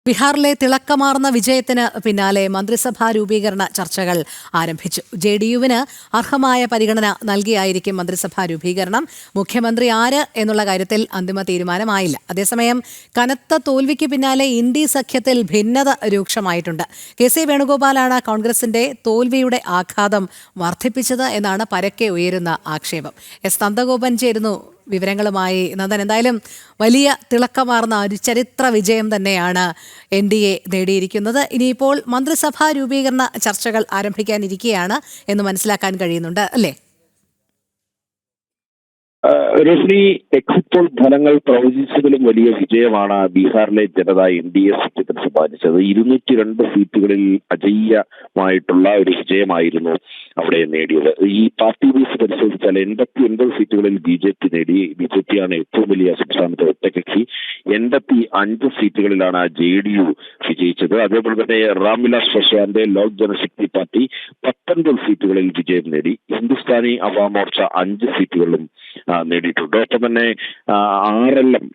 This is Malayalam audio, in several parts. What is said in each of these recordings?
ബീഹാറിലെ തിളക്കമാർന്ന വിജയത്തിന് പിന്നാലെ മന്ത്രിസഭാ രൂപീകരണ ചർച്ചകൾ ആരംഭിച്ചു. ജെഡിയുവിന് അർഹമായ പരിഗണന നൽകിയായിരിക്കും മന്ത്രിസഭാ രൂപീകരണം. മുഖ്യമന്ത്രി ആര് എന്നുള്ള കാര്യത്തിൽ അന്തിമ തീരുമാനമായില്ല. അതേസമയം കനത്ത തോൽവിക്ക് പിന്നാലെ ഇന്ത്യ സഖ്യത്തിൽ ഭിന്നത രൂക്ഷമായിട്ടുണ്ട്. കെ.സി. വേണുഗോപാലാണ് കോൺഗ്രസിന്റെ തോൽവിയുടെ ആഘാതം വർദ്ധിപ്പിച്ചത് എന്നാണ് പരക്കെ ഉയരുന്ന ആക്ഷേപം. എസ് നന്ദഗോപൻ ചേരുന്നു വിവരങ്ങളുമായി. നന്ദൻ, എന്തായാലും വലിയ തിളക്കമാർന്ന ഒരു ചരിത്ര വിജയം തന്നെയാണ് NDA നേടിയിരിക്കുന്നത്. ഇനിയിപ്പോൾ മന്ത്രിസഭാ രൂപീകരണ ചർച്ചകൾ ആരംഭിക്കാനിരിക്കുകയാണ് എന്ന് മനസ്സിലാക്കാൻ കഴിയുന്നുണ്ട് അല്ലേ? രശ്മി, എക്സിറ്റ് പോൾ ഫലങ്ങൾ പ്രവചിച്ചതിലും വലിയ വിജയമാണ് ബീഹാറിലെ ജനത NDA സഖ്യത്തിന് സമ്മാനിച്ചത്. 202 സീറ്റുകളിൽ അജയ്യമായിട്ടുള്ള ഒരു വിജയമായിരുന്നു അവിടെ നേടിയത്. ഈ പാർട്ടി ബേസ് പരിശോധിച്ചാൽ 89 സീറ്റുകളിൽ BJP നേടി. BJP-യാണ് ഏറ്റവും വലിയ സംസ്ഥാനത്തെ ഒറ്റകക്ഷി. 85 സീറ്റുകളിലാണ് JDU വിജയിച്ചത്. അതേപോലെ തന്നെ രാംവിലാസ് പാസ്വാന്റെ ലോക് ജനശക്തി പാർട്ടി 19 സീറ്റുകളിൽ വിജയം നേടി. ഹിന്ദുസ്ഥാനി അവാം മോർച്ച 5 സീറ്റുകളിലും നേടിയിട്ടുണ്ട്. ഒപ്പം തന്നെ RLM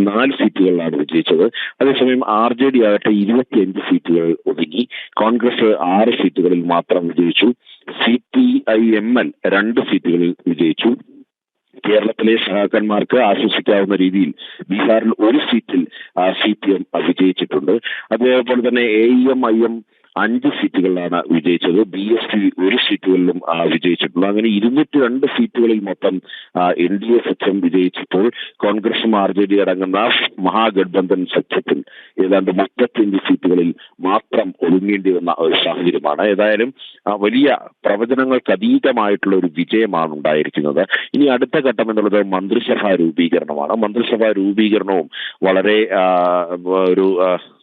4 സീറ്റുകളിലാണ് വിജയിച്ചത്. അതേസമയം RJD ആകട്ടെ 25 സീറ്റുകൾ ഒതുങ്ങി. കോൺഗ്രസ് 6 സീറ്റുകളിൽ മാത്രം വിജയിച്ചു. CPIML 2 സീറ്റുകളിൽ വിജയിച്ചു. കേരളത്തിലെ സഹാക്കന്മാർക്ക് ആശ്വസിക്കാവുന്ന രീതിയിൽ ബീഹാറിൽ 1 സീറ്റിൽ CPM വിജയിച്ചിട്ടുണ്ട്. അതേപോലെ തന്നെ AEM-IM 5 സീറ്റുകളിലാണ് വിജയിച്ചത്. BSP 1 സീറ്റുകളിലും വിജയിച്ചിട്ടുള്ളൂ. അങ്ങനെ 202 സീറ്റുകളിൽ മൊത്തം NDA സഖ്യം വിജയിച്ചപ്പോൾ കോൺഗ്രസും RJD അടങ്ങുന്ന മഹാഗഡ്ബന്ധൻ സഖ്യത്തിൽ ഏതാണ്ട് 35 സീറ്റുകളിൽ മാത്രം ഒതുങ്ങേണ്ടി വന്ന ഒരു സാഹചര്യമാണ്. ഏതായാലും വലിയ പ്രവചനങ്ങൾക്ക് അതീതമായിട്ടുള്ള ഒരു വിജയമാണ് ഉണ്ടായിരിക്കുന്നത്. ഇനി അടുത്ത ഘട്ടം എന്നുള്ളത് മന്ത്രിസഭാ രൂപീകരണമാണ്. മന്ത്രിസഭാ രൂപീകരണവും വളരെ ഒരു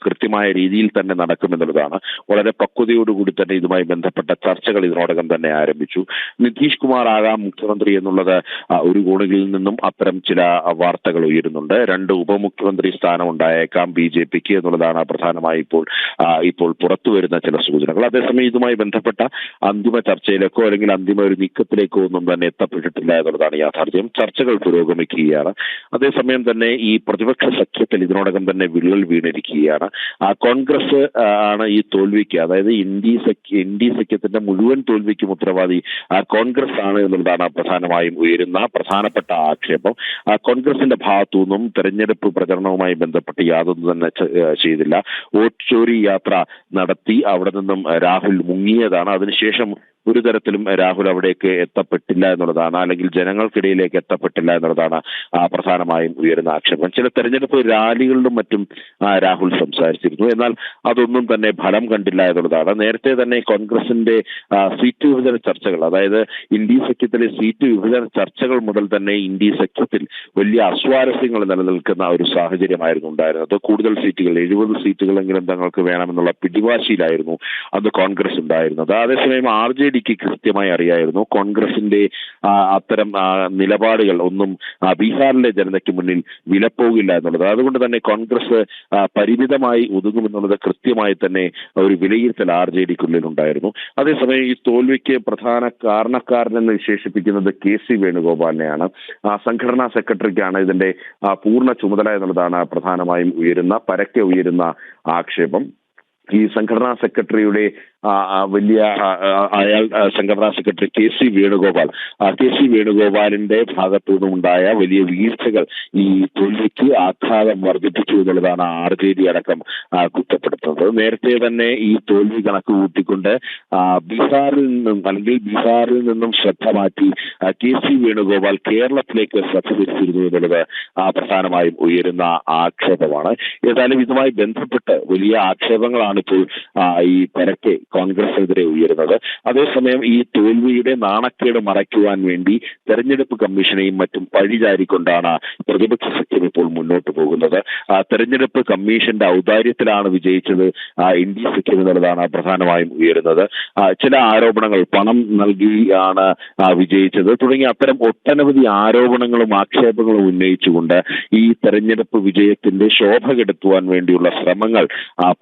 കൃത്യമായ രീതിയിൽ തന്നെ നടക്കുമെന്നുള്ളതാണ്. വളരെ പക്വതയോടുകൂടി തന്നെ ഇതുമായി ബന്ധപ്പെട്ട ചർച്ചകൾ ഇതിനോടകം തന്നെ ആരംഭിച്ചു. നിതീഷ് കുമാർ ആകാം മുഖ്യമന്ത്രി എന്നുള്ളത് ഒരു കോണുകളിൽ നിന്നും അത്തരം ചില വാർത്തകൾ ഉയരുന്നുണ്ട്. 2 ഉപമുഖ്യമന്ത്രി സ്ഥാനം ഉണ്ടായേക്കാം BJP-ക്ക് എന്നുള്ളതാണ് പ്രധാനമായി ഇപ്പോൾ പുറത്തു വരുന്ന ചില സൂചനകൾ. അതേസമയം ഇതുമായി ബന്ധപ്പെട്ട അന്തിമ ചർച്ചയിലേക്കോ അല്ലെങ്കിൽ അന്തിമ ഒരു നീക്കത്തിലേക്കോ ഒന്നും തന്നെ എത്തപ്പെട്ടിട്ടില്ല എന്നുള്ളതാണ് യാഥാർത്ഥ്യം. ചർച്ചകൾ പുരോഗമിക്കുകയാണ്. അതേസമയം തന്നെ ഈ പ്രതിപക്ഷ സഖ്യത്തിൽ ഇതിനോടകം തന്നെ വിള്ളൽ വീണിരിക്കുകയാണ്. കോൺഗ്രസ് ആണ് ഈ തോൽവിക്ക്, അതായത് ഇന്ത്യ സഖ്യത്തിന്റെ മുഴുവൻ തോൽവിക്കും ഉത്തരവാദി കോൺഗ്രസ് ആണ് എന്നുള്ളതാണ് പ്രധാനമായും ഉയരുന്ന പ്രധാനപ്പെട്ട ആക്ഷേപം. കോൺഗ്രസിന്റെ ഭാഗത്തു നിന്നും തെരഞ്ഞെടുപ്പ് പ്രചരണവുമായി ബന്ധപ്പെട്ട് യാതൊന്നും തന്നെ ചെയ്തില്ല. വോട്ട് ചോരി യാത്ര നടത്തി അവിടെ നിന്നും രാഹുൽ മുങ്ങിയതാണ്. അതിനുശേഷം ഒരു തരത്തിലും രാഹുൽ അവിടേക്ക് എത്തപ്പെട്ടില്ല എന്നുള്ളതാണ്, അല്ലെങ്കിൽ ജനങ്ങൾക്കിടയിലേക്ക് എത്തപ്പെട്ടില്ല എന്നുള്ളതാണ് പ്രധാനമായും ഉയരുന്ന ആക്ഷേപം. ചില തെരഞ്ഞെടുപ്പ് റാലികളിലും മറ്റും രാഹുൽ സംസാരിച്ചിരുന്നു. എന്നാൽ അതൊന്നും തന്നെ ഫലം കണ്ടില്ല എന്നുള്ളതാണ്. നേരത്തെ തന്നെ കോൺഗ്രസിന്റെ സീറ്റ് വിഭജന ചർച്ചകൾ, അതായത് ഇന്ത്യ സഖ്യത്തിലെ സീറ്റ് വിഭജന ചർച്ചകൾ മുതൽ തന്നെ ഇന്ത്യ സഖ്യത്തിൽ വലിയ അസ്വാരസ്യങ്ങൾ നിലനിൽക്കുന്ന ഒരു സാഹചര്യമായിരുന്നു ഉണ്ടായിരുന്നത്. കൂടുതൽ സീറ്റുകൾ 70 സീറ്റുകളെങ്കിലും തങ്ങൾക്ക് വേണമെന്നുള്ള പിടിവാശിയിലായിരുന്നു അത് കോൺഗ്രസ് ഉണ്ടായിരുന്നത്. അതേസമയം RJD കൃത്യമായി അറിയായിരുന്നു കോൺഗ്രസിന്റെ അത്തരം നിലപാടുകൾ ഒന്നും ബീഹാറിലെ ജനതയ്ക്ക് മുന്നിൽ വിലപ്പോകില്ല എന്നുള്ളത്. അതുകൊണ്ട് തന്നെ കോൺഗ്രസ് പരിമിതമായി ഒതുങ്ങുമെന്നുള്ളത് കൃത്യമായി തന്നെ ഒരു വിലയിരുത്തൽ RJD-ക്കുള്ളിൽ ഉണ്ടായിരുന്നു. അതേസമയം ഈ തോൽവിക്ക് പ്രധാന കാരണക്കാരനെന്ന് വിശേഷിപ്പിക്കുന്നത് KC വേണുഗോപാലിനെയാണ്. സംഘടനാ സെക്രട്ടറിക്കാണ് ഇതിന്റെ പൂർണ്ണ ചുമതല എന്നുള്ളതാണ് പ്രധാനമായും പരക്കെ ഉയരുന്ന ആക്ഷേപം. ഈ സംഘടനാ സെക്രട്ടറിയുടെ സംഘടനാ സെക്രട്ടറി KC വേണുഗോപാലിന്റെ ഭാഗത്തു നിന്നുണ്ടായ വലിയ വീഴ്ചകൾ ഈ തോൽവിക്ക് ആഘാതം വർദ്ധിപ്പിച്ചു എന്നുള്ളതാണ് RJD അടക്കം കുറ്റപ്പെടുത്തുന്നത്. നേരത്തെ തന്നെ ഈ തോൽവി കണക്ക് കൂട്ടിക്കൊണ്ട് ബീഹാറിൽ നിന്നും ശ്രദ്ധ മാറ്റി KC വേണുഗോപാൽ കേരളത്തിലേക്ക് ശ്രദ്ധ തിരിച്ചിരുന്നു എന്നുള്ളത് പ്രധാനമായും ഉയരുന്ന ആക്ഷേപമാണ്. ഏതായാലും ഇതുമായി ബന്ധപ്പെട്ട് വലിയ ആക്ഷേപങ്ങളാണ് ഇപ്പോൾ ഈ പരക്കെ കോൺഗ്രസിനെതിരെ ഉയരുന്നത്. അതേസമയം ഈ തോൽവിയുടെ നാണക്കേട് മറയ്ക്കുവാൻ വേണ്ടി തെരഞ്ഞെടുപ്പ് കമ്മീഷനെയും മറ്റും പഴിചാരിക്കൊണ്ടാണ് പ്രതിപക്ഷ സഖ്യം ഇപ്പോൾ മുന്നോട്ട് പോകുന്നത്. തെരഞ്ഞെടുപ്പ് കമ്മീഷന്റെ ഔദാര്യത്തിലാണ് വിജയിച്ചത് ഇന്ത്യ സഖ്യം എന്നുള്ളതാണ് പ്രധാനമായും ഉയരുന്നത്. ചില ആരോപണങ്ങൾ പണം നൽകിയാണ് വിജയിച്ചത് തുടങ്ങി അത്തരം ഒട്ടനവധി ആരോപണങ്ങളും ആക്ഷേപങ്ങളും ഉന്നയിച്ചുകൊണ്ട് ഈ തെരഞ്ഞെടുപ്പ് വിജയത്തിന്റെ ശോഭ കെടുത്തുവാൻ വേണ്ടിയുള്ള ശ്രമങ്ങൾ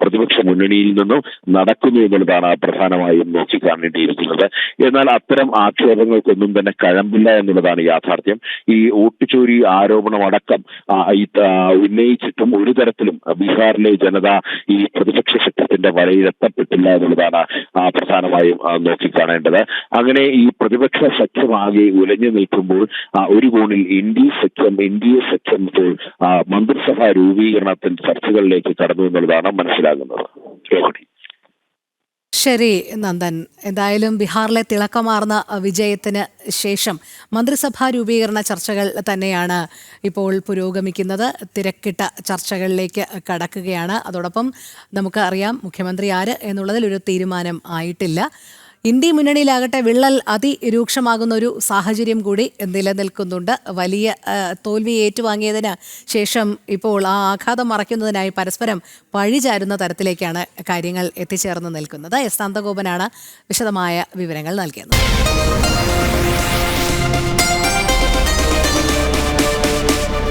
പ്രതിപക്ഷ മുന്നണിയിൽ നിന്നും നടക്കുന്നു എന്നുള്ളതാണ് എന്നുള്ളതാണ് പ്രധാനമായും നോക്കിക്കാണേണ്ടിയിരിക്കുന്നത്. എന്നാൽ അത്തരം ആക്ഷേപങ്ങൾക്കൊന്നും തന്നെ കഴമ്പില്ല എന്നുള്ളതാണ് യാഥാർത്ഥ്യം. ഈ വോട്ടുചോരി ആരോപണം അടക്കം ഉന്നയിച്ചിട്ടും ഒരു തരത്തിലും ബീഹാറിലെ ജനത ഈ പ്രതിപക്ഷ സഖ്യത്തിന്റെ വലയിലെത്തപ്പെട്ടില്ല എന്നുള്ളതാണ് പ്രധാനമായും നോക്കിക്കാണേണ്ടത്. അങ്ങനെ ഈ പ്രതിപക്ഷ സഖ്യമാകെ ഉലഞ്ഞു നിൽക്കുമ്പോൾ ഒരു കോണിൽ എൻ ഡി എ സഖ്യം ഇപ്പോൾ മന്ത്രിസഭാ രൂപീകരണത്തിൽ ചർച്ചകളിലേക്ക് കടന്നു എന്നുള്ളതാണ് മനസ്സിലാകുന്നത്. ശരി നന്ദൻ, എന്തായാലും ബീഹാറിലെ തിളക്കമാർന്ന വിജയത്തിന് ശേഷം മന്ത്രിസഭാ രൂപീകരണ ചർച്ചകൾ തന്നെയാണ് ഇപ്പോൾ പുരോഗമിക്കുന്നത്. തിരക്കിട്ട ചർച്ചകളിലേക്ക് കടക്കുകയാണ്. അതോടൊപ്പം നമുക്ക് അറിയാം മുഖ്യമന്ത്രി ആര് എന്നുള്ളതിൽ ഒരു തീരുമാനം ആയിട്ടില്ല. ഇന്ത്യ മുന്നണിയിലാകട്ടെ വിള്ളൽ അതിരൂക്ഷമാകുന്ന ഒരു സാഹചര്യം കൂടി നിലനിൽക്കുന്നുണ്ട്. വലിയ തോൽവി ഏറ്റുവാങ്ങിയതിന് ശേഷം ഇപ്പോൾ ആ ആഘാതം മറയ്ക്കുന്നതിനായി പരസ്പരം പഴിചാരുന്ന തരത്തിലേക്കാണ് കാര്യങ്ങൾ എത്തിച്ചേർന്ന് നിൽക്കുന്നത്. എസ് നന്ദഗോപനാണ് വിശദമായ വിവരങ്ങൾ നൽകിയത്.